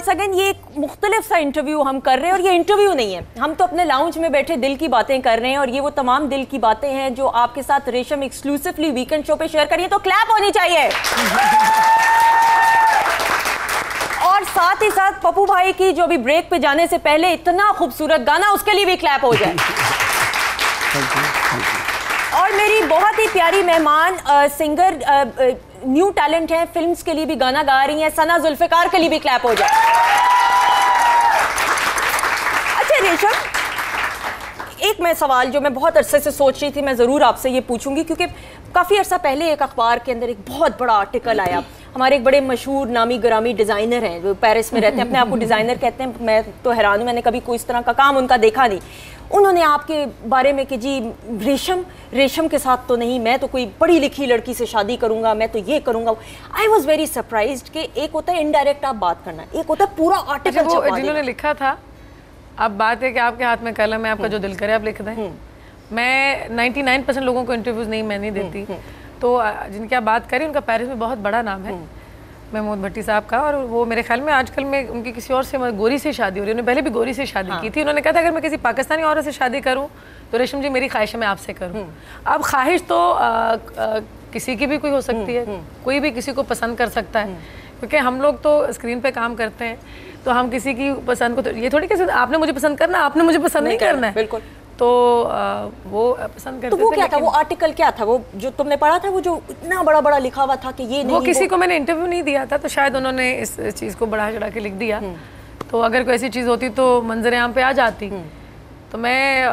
Once again ये एक मुख्तलिफ सा इंटरव्यू हम कर रहे हैं और ये इंटरव्यू नहीं है, हम तो अपने लाउंज में बैठे दिल की बातें कर रहे हैं और ये वो तमाम दिल की बातें हैं जो आपके साथ रेशम एक्सक्लूसिवली वीकेंड शो पे शेयर करिए, तो क्लैप होनी चाहिए। और साथ ही साथ पप्पू भाई की जो भी ब्रेक पे जाने से पहले इतना खूबसूरत गाना, उसके लिए भी क्लैप हो जाए। और मेरी बहुत ही प्यारी मेहमान सिंगर न्यू टैलेंट है, फिल्म्स के लिए भी गाना गा रही हैं, सना जुल्फिकार, के लिए भी क्लैप हो जाए। अच्छा रेशम, एक मैं सवाल जो मैं बहुत अरसे से सोच रही थी मैं ज़रूर आपसे ये पूछूंगी, क्योंकि काफ़ी अर्सा पहले एक अखबार के अंदर एक बहुत बड़ा आर्टिकल आया, हमारे एक बड़े मशहूर नामी ग्रामी डिज़ाइनर हैं जो पेरिस में रहते हैं, अपने आप को डिज़ाइनर कहते हैं, मैं तो हैरान हूँ, मैंने कभी कोई इस तरह का काम उनका देखा नहीं। उन्होंने आपके बारे में कि जी रेशम के साथ तो नहीं, मैं तो कोई पढ़ी लिखी लड़की से शादी करूंगा, मैं तो ये करूंगा। आई वॉज वेरी सरप्राइज्ड कि एक होता है इनडायरेक्ट आप बात करना, एक होता है पूरा आर्टिकल छपवा देना। जिन्होंने लिखा था, अब बात है कि आपके हाथ में कलम है, आपका जो दिल करे आप लिख दें। मैं 99% लोगों को इंटरव्यूज मैं नहीं देती, तो जिनकी आप बात करें उनका पेरिस में बहुत बड़ा नाम है, महमूद भट्टी साहब का, और वो मेरे ख्याल में आजकल में उनकी किसी और से गोरी से शादी हो रही है, उन्होंने पहले भी गोरी से शादी की थी। उन्होंने कहा था अगर मैं किसी पाकिस्तानी औरत से शादी करूं तो रेशम जी मेरी ख्वाहिश है मैं आपसे करूं। अब ख्वाहिश तो किसी की भी कोई हो सकती है, कोई भी किसी को पसंद कर सकता है, क्योंकि हम लोग तो स्क्रीन पे काम करते हैं, तो हम किसी की पसंद को तो ये थोड़ी कैसे आपने मुझे पसंद करना, आपने मुझे पसंद नहीं करना है। बिल्कुल। तो वो पसंद करते थे। तो वो क्या था, वो आर्टिकल क्या था, वो जो तुमने पढ़ा था, वो जो इतना बड़ा बड़ा लिखा हुआ था कि ये नहीं, वो किसी को मैंने इंटरव्यू नहीं दिया था, तो शायद उन्होंने इस चीज़ को बढ़ा चढ़ा के लिख दिया। तो अगर कोई ऐसी चीज़ होती तो मंजर आम पे आ जाती। तो मैं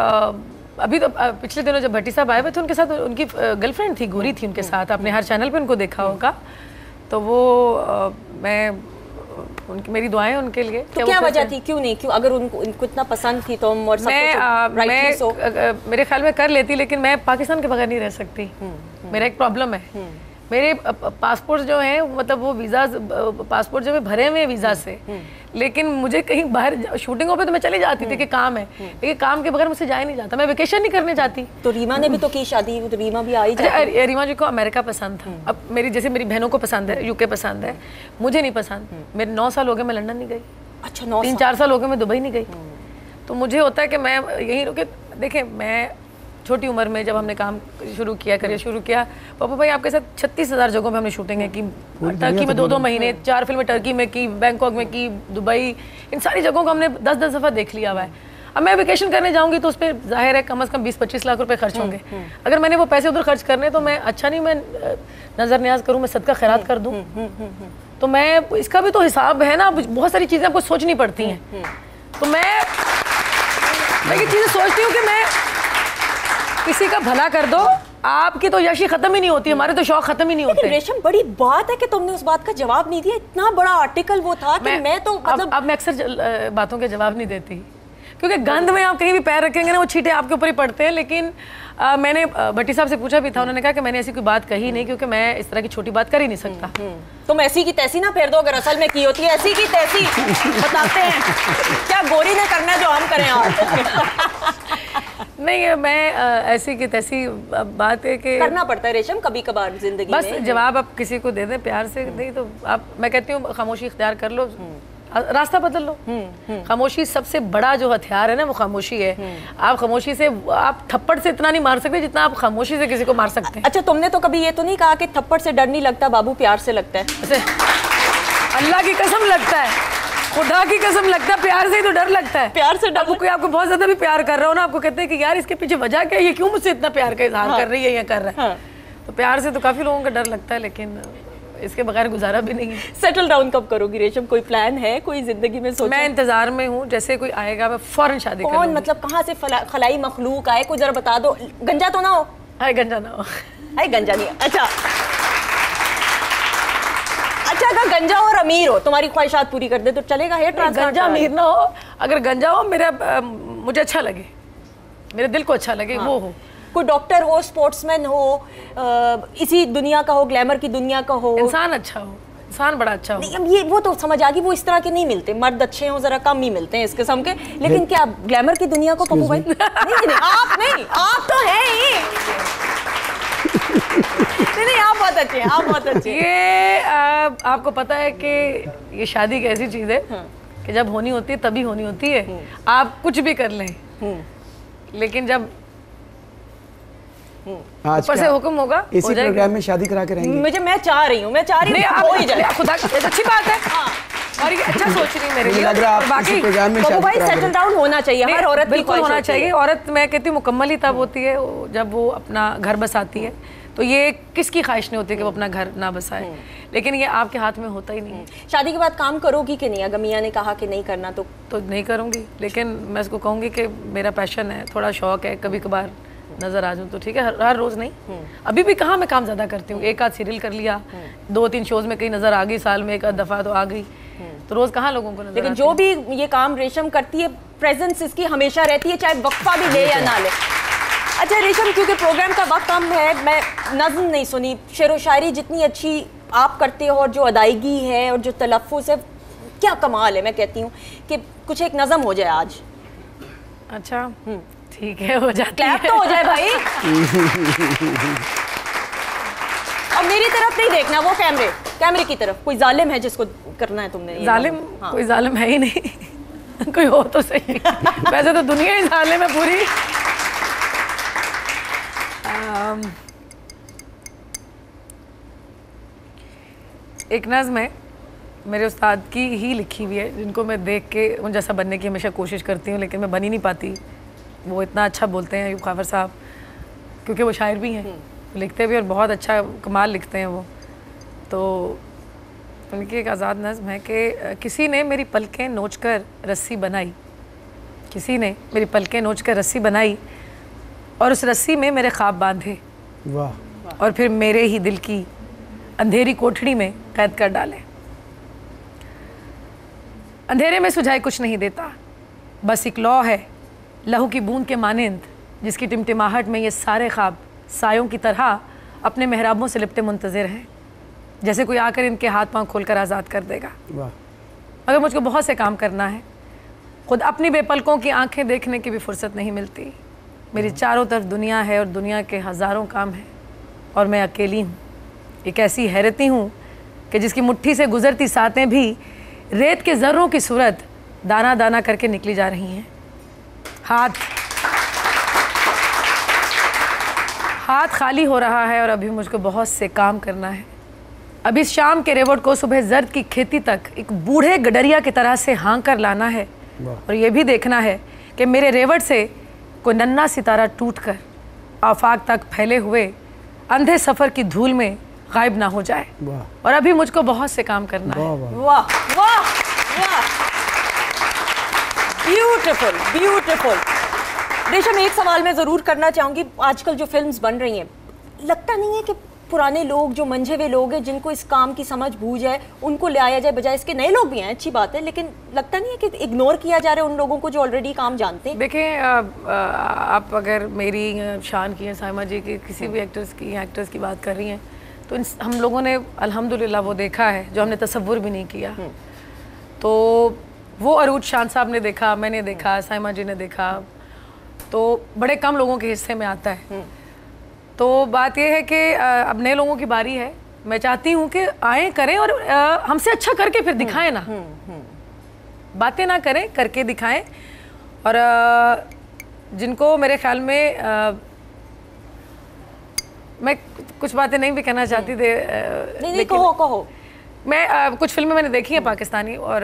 अभी तो पिछले दिनों जब भट्टी साहब आए हुए थे, उनके साथ उनकी गर्लफ्रेंड थी, गोरी थी उनके साथ, आपने हर चैनल पे उनको देखा होगा। तो वो मैं उनकी मेरी दुआएं उनके लिए। तो क्या वजह थी, क्यों नहीं, क्यों अगर उनको इतना पसंद थी तो और मैं मेरे ख्याल में कर लेती, लेकिन मैं पाकिस्तान के बगैर नहीं रह सकती। मेरा एक प्रॉब्लम है, मेरे पासपोर्ट जो हैं मतलब वो वीज़ा पासपोर्ट जो है भरे हुए हैं वीज़ा से, लेकिन मुझे कहीं बाहर शूटिंगों पे तो मैं चली जाती थी कि काम है, लेकिन काम के बगैर मुझसे जाया नहीं जाता, मैं वेकेशन नहीं करने जाती। तो रीमा ने भी तो की शादी, तो रीमा भी आई। रीमा जी को अमेरिका पसंद था, अब मेरी जैसे मेरी बहनों को पसंद है, यूके पसंद है, मुझे नहीं पसंद। मेरे 9 साल हो गए मैं लंदन नहीं गई। अच्छा, 3-4 साल हो गए मैं दुबई नहीं गई। तो मुझे होता है कि मैं यहीं रुके। देखें, मैं छोटी उम्र में जब हमने काम शुरू किया, करियर शुरू किया, पापा भाई आपके साथ 36,000 जगहों पे हमने शूटिंग है की, टर्की में 2-2 महीने, 4 फिल्में टर्की में की, बैंकॉक में की, दुबई, इन सारी जगहों को हमने 10-10 दफ़ा देख लिया हुआ है। अब मैं वेकेशन करने जाऊंगी तो उस पर जाहिर है कम से कम 20-25 लाख रुपए खर्च होंगे। अगर मैंने वो पैसे उधर खर्च करने तो मैं अच्छा नहीं, मैं नज़र न्याज करूँ, मैं सदका खैरात कर दूँ, तो मैं इसका भी तो हिसाब है ना। बहुत सारी चीज़ें आपको सोचनी पड़ती हैं। तो मैं ये चीज़ें सोचती हूँ कि मैं किसी का भला कर दो, आपकी तो यशी खत्म ही नहीं होती, हमारे तो शौक खत्म ही नहीं होते। रेशम, बड़ी बात है कि तुमने उस बात का जवाब नहीं दिया, इतना बड़ा आर्टिकल वो था कि मैं तो मतलब अब मैं अक्सर बातों के जवाब नहीं देती, क्योंकि गंद में आप कहीं भी पैर रखेंगे ना वो छींटे आपके ऊपर ही पड़ते हैं। लेकिन मैंने भट्टी साहब से पूछा भी था, उन्होंने कहा कि मैंने ऐसी कोई बात कही नहीं, क्योंकि मैं इस तरह की छोटी बात कर ही नहीं सकता। तुम ऐसी की तैसी ना फेर दो, अगर असल में की होती है ऐसी की तैसी बताते हैं, क्या गोरी ने करना है जो हम करें आप। नहीं, मैं ऐसी की तैसी बात है कि करना पड़ता है रेशम कभी कभार जिंदगी बस में। जवाब आप किसी को दे दें प्यार से, नहीं तो आप, मैं कहती हूँ खामोशी इख्तियार कर लो, रास्ता बदल लो। खामोशी सबसे बड़ा जो हथियार है ना वो खामोशी है। आप खामोशी से, आप थप्पड़ से इतना नहीं मार सकते जितना आप खामोशी से किसी को मार सकते हैं। अच्छा, तुमने तो कभी ये तो नहीं कहा कि थप्पड़ से डर नहीं लगता बाबू, प्यार से लगता है? ऐसे अल्लाह की कसम लगता है, खुदा की कसम लगता है, प्यार से ही तो डर लगता है। प्यार से डर, कोई आपको बहुत ज्यादा भी प्यार कर रहा हो ना, आपको कहते हैं कि यार इसके पीछे वजह क्या है, ये क्यों मुझसे इतना प्यार का इजहार कर रही है या कर रहा है। तो प्यार से तो काफी लोगों का डर लगता है, लेकिन इसके बगैर गुजारा भी नहीं है। सेटल डाउन कब करोगी रेशम, कोई प्लान है, कोई जिंदगी में सोचा? मैं इंतजार में हूँ, जैसे कोई आएगा मैं फौरन शादी करूंगी। कौन, मतलब कहाँ से खलाई मखलूक आए, कोई जरा बता दो। गंजा तो ना हो? हाय गंजा ना हो। हाय गंजा नहीं। अच्छा, अगर गंजा और अमीर हो, तुम्हारी ख्वाहिशात पूरी कर दे तो चलेगा? Hair transplant? गंजा अमीर ना हो, अगर गंजा हो मेरा मुझे अच्छा लगे, मेरे दिल को अच्छा लगे, वो हो। कोई डॉक्टर हो, स्पोर्ट्समैन हो, इसी दुनिया का हो, ग्लैमर की दुनिया का हो, इंसान अच्छा हो, इंसान बड़ा अच्छा हो। नहीं, ये वो तो समझ आ गई, वो इस तरह के नहीं मिलते, मर्द अच्छे हो जरा कम ही मिलते हैं इस किस्म के। लेकिन क्या ग्लैमर की दुनिया को पप्पू भाई? नहीं, आप तो हैं ही। नहीं, आप बहुत अच्छे हैं, आप बहुत अच्छे। ये आपको पता है कि ये शादी एक ऐसी चीज़ है कि जब होनी होती है तभी होनी होती है, आप कुछ भी कर लें, लेकिन जब ऊपर से हुक्म होगा इसी प्रोग्राम में शादी करा के रहेंगे। मैं चाह रही हूँ हो ही जाए, खुदा अच्छी बात है। और ये अच्छा सोच रही मेरे लिए। लग रहा है आप इसी प्रोग्राम में शादी करा सेटल डाउन होना चाहिए, हर औरत बिल्कुल होना चाहिए। औरत मैं कहती हूँ मुकम्मल ही तब होती है जब वो अपना घर बसाती है। तो ये किसकी ख्वाहिश नहीं होती कि वो अपना घर ना बसाए, लेकिन ये आपके हाथ में होता ही नहीं है। शादी के बाद काम करोगी कि नहीं? अगर मियां ने कहा कि नहीं करना तो नहीं करूँगी, लेकिन मैं उसको कहूँगी कि मेरा पैशन है, थोड़ा शौक है, कभी कभार नजर आ जाऊँ तो ठीक है, हर रोज नहीं। अभी भी कहाँ मैं काम ज्यादा करती हूँ, एक आध सीरियल कर लिया, 2-3 शोज में कहीं नजर आ गई, साल में एक आध दफा तो आ गई, तो रोज कहाँ लोगों को नजर। लेकिन जो भी ये काम रेशम करती है, प्रेजेंस इसकी हमेशा रहती है, चाहे वक्फा भी ले या ना ले। अच्छा रेशम, क्योंकि प्रोग्राम का वक्त कम है, मैं नज़्म नहीं सुनी, शेर व शायरी जितनी अच्छी आप करते हो और जो अदायगी है और जो तलफ़्फ़ुज़ है, क्या कमाल है। मैं कहती हूँ कि कुछ एक नज़म हो जाए आज। अच्छा ठीक है, हो जाती है तो हो जाए भाई। अब मेरी तरफ नहीं देखना, वो कैमरे की तरफ। कोई जालिम है जिसको करना है तुमने? जालिम? हाँ। कोई जालिम है ही नहीं। कोई हो तो सही। वैसे तो दुनिया ही जालिम है पूरी। एक नज़्म है मेरे उस्ताद की ही लिखी हुई है, जिनको मैं देख के उन जैसा बनने की हमेशा कोशिश करती हूँ, लेकिन मैं बन ही नहीं पाती। वो इतना अच्छा बोलते हैं अयूब खाफर साहब, क्योंकि वो शायर भी हैं, लिखते भी और बहुत अच्छा कमाल लिखते हैं वो। तो उनकी एक आज़ाद नज़्म है कि किसी ने मेरी पलकें नोच कर रस्सी बनाई, किसी ने मेरी पलकें नोच कर रस्सी बनाई और उस रस्सी में मेरे ख्वाब बांधे, वाह, और फिर मेरे ही दिल की अंधेरी कोठड़ी में कैद कर डाले। अंधेरे में सुझाई कुछ नहीं देता, बस एक लौ है लहू की बूंद के मानिंद, जिसकी टिमटिमाहट में ये सारे ख्वाब सायों की तरह अपने मेहराबों से लिपटे मुंतज़िर हैं, जैसे कोई आकर इनके हाथ पांव खोलकर आज़ाद कर देगा। मगर मुझको बहुत से काम करना है, खुद अपनी बेपलकों की आंखें देखने की भी फुर्सत नहीं मिलती। मेरी चारों तरफ दुनिया है और दुनिया के हज़ारों काम हैं, और मैं अकेली हूँ। एक ऐसी हैरती हूँ कि जिसकी मुट्ठी से गुजरती सातें भी रेत के ज़र्रों की सूरत दाना दाना करके निकली जा रही हैं। हाथ खाली हो रहा है और अभी मुझको बहुत से काम करना है। अब इस शाम के रेवट को सुबह जर्द की खेती तक एक बूढ़े गडरिया की तरह से हाँक कर लाना है, और ये भी देखना है कि मेरे रेवट से कोई नन्हा सितारा टूटकर आफाक तक फैले हुए अंधे सफ़र की धूल में गायब ना हो जाए। और अभी मुझको बहुत से काम करना है। वाह वाह वाह, ब्यूटीफुल ब्यूटीफुल। रेशम, एक सवाल मैं ज़रूर करना चाहूँगी, आजकल जो फिल्म्स बन रही हैं, लगता नहीं है कि पुराने लोग जो मंझे हुए लोग हैं, जिनको इस काम की समझ बूझ है, उनको ले आया जाए, बजाय इसके नए लोग भी हैं, अच्छी बात है, लेकिन लगता नहीं है कि इग्नोर किया जा रहा है उन लोगों को जो ऑलरेडी काम जानते हैं? देखें, आप अगर मेरी शान की, साइमा जी की, किसी भी एक्टर्स की बात कर रही हैं, तो हम लोगों ने अल्हम्दुलिल्लाह वो देखा है जो हमने तसव्वुर भी नहीं किया। तो वो अरूज शान साहब ने देखा, मैंने देखा, साइमा जी ने देखा, तो बड़े कम लोगों के हिस्से में आता है। तो बात यह है कि अब नए लोगों की बारी है। मैं चाहती हूँ कि आए, करें और हमसे अच्छा करके फिर दिखाएं ना, बातें ना करें, करके दिखाएं। और जिनको मेरे ख्याल में मैं कुछ बातें नहीं भी कहना चाहती थी, नहीं कहो। मैं कुछ फिल्में मैंने देखी हैं पाकिस्तानी, और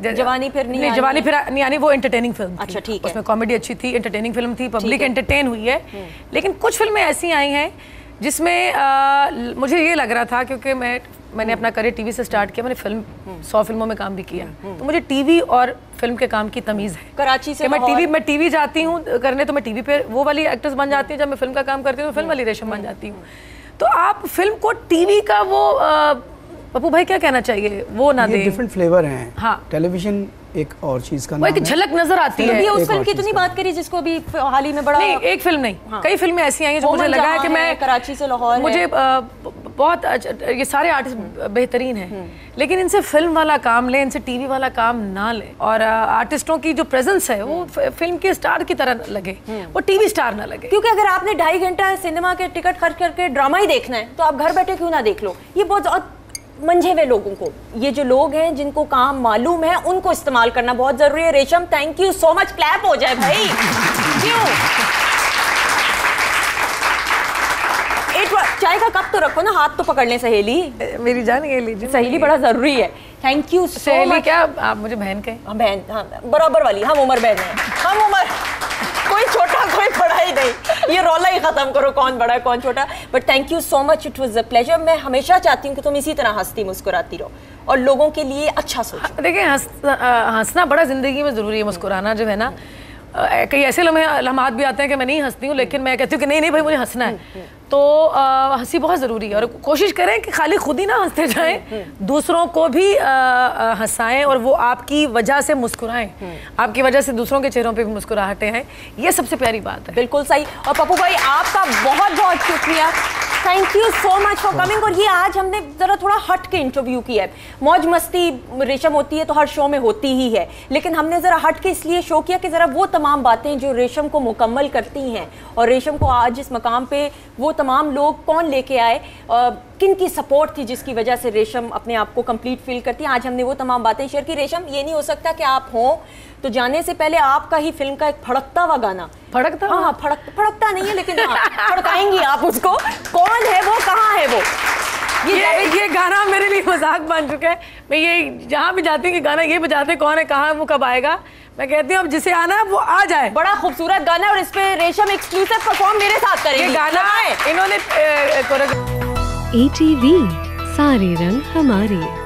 जवानी फिर नहीं आनी, वो एंटरटेनिंग फिल्म थी। अच्छा ठीक है, उसमें कॉमेडी अच्छी थी, एंटरटेनिंग फिल्म थी, पब्लिक एंटरटेन हुई है। लेकिन कुछ फिल्में ऐसी आई हैं जिसमें मुझे ये लग रहा था, क्योंकि मैंने अपना करियर टीवी से स्टार्ट किया, मैंने 100 फिल्मों में काम भी किया, तो मुझे टीवी और फिल्म के काम की तमीज़ है। कराची से मैं टीवी जाती हूँ करने, तो मैं टीवी पे वो वाली एक्ट्रेस बन जाती हूँ, जब मैं फिल्म का काम करती हूँ तो फिल्म वाली रेशम बन जाती हूँ। तो आप फिल्म को टीवी का वो पप्पू भाई क्या कहना चाहिए, वो ना दे, डिफरेंट फ्लेवर हैं। हाँ, टेलीविजन एक और चीज का वो एक झलक नजर आती है। उस फिल्म की तो नहीं बात करी जिसको अभी हाल ही में बड़ा, नहीं एक फिल्म नहीं, कई फिल्में ऐसी आई हैं जो मुझे लगा है कि मैं कराची से लाहौर, मुझे बहुत ये सारे आर्टिस्ट बेहतरीन हैं, लेकिन इनसे फिल्म वाला काम ले, इनसे टीवी वाला काम ना ले, और आर्टिस्टों की जो प्रेजेंस है वो फिल्म के स्टार की तरह लगे, वो टीवी स्टार ना लगे। क्योंकि अगर आपने 2.5 घंटा सिनेमा के टिकट खर्च करके ड्रामा ही देखना है, तो आप घर बैठे क्यों ना देख लो। ये बहुत मंझे हुए लोगों को, ये जो लोग हैं जिनको काम मालूम है, उनको इस्तेमाल करना बहुत जरूरी है। रेशम, thank you so much, clap हो जाए भाई। क्यों? चाय का कप तो रखो ना, हाथ तो पकड़ लें सहेली। मेरी जान ये लीजिए, सहेली बड़ा जरूरी है। Thank you so much. क्या आप मुझे बहन कहें? हाँ बहन, हाँ बराबर वाली, हम उम्र बहन है, हम उम्र, कोई छोटा कोई बड़ा ही नहीं, ये रौला ही खत्म करो कौन बड़ा है कौन छोटा। But thank you so much, it was a pleasure. मैं हमेशा चाहती हूँ कि तुम इसी तरह हंसती मुस्कुराती रहो और लोगों के लिए अच्छा सोचो। देखिए हंसना बड़ा जिंदगी में जरूरी है, मुस्कुराना जो है ना, कई ऐसे लम्हात भी आते हैं कि मैं नहीं हंसती हूँ, लेकिन मैं कहती हूँ कि नहीं नहीं भाई मुझे हंसना है। तो हंसी बहुत ज़रूरी है और कोशिश करें कि खाली खुद ही ना हंसते जाएं, दूसरों को भी हंसाएं और वो आपकी वजह से मुस्कुराएं, आपकी वजह से दूसरों के चेहरों पे भी मुस्कुराहटें हैं। ये सबसे प्यारी बात है। बिल्कुल सही। और पप्पू भाई आपका बहुत बहुत शुक्रिया, thank you so much for coming. और ये आज हमने ज़रा थोड़ा हट के इंटरव्यू किया है। मौज मस्ती रेशम होती है तो हर शो में होती ही है, लेकिन हमने ज़रा हट के इसलिए शो किया कि ज़रा वो तमाम बातें जो रेशम को मुकम्मल करती हैं और रेशम को आज इस मकाम पे वो तमाम लोग कौन लेके आए, किन की सपोर्ट थी जिसकी वजह से रेशम अपने आप को कंप्लीट फील करती है। आज हमने वो तमाम बातें शेयर की। रेशम, ये नहीं हो सकता कि आप हों तो जाने से पहले आपका ही फिल्म का एक फड़कता हुआ गाना, फड़कता, हाँ फड़कता नहीं है लेकिन हाँ फड़काएंगी आप उसको। कौन है वो, कहाँ है वो? ये गाना मेरे लिए मजाक बन चुका है। मैं ये जहाँ भी जाती हूँ कि गाना ये बजाते, कौन है, कहाँ है, वो कब आएगा, मैं कहती हूँ अब जिसे आना है वो आ जाए। बड़ा खूबसूरत गाना है और इस पे रेशम एक्सक्लूसिव परफॉर्म मेरे साथ करेंगी। ये गाना है इन्होंने ATV, सारे रंग हमारे।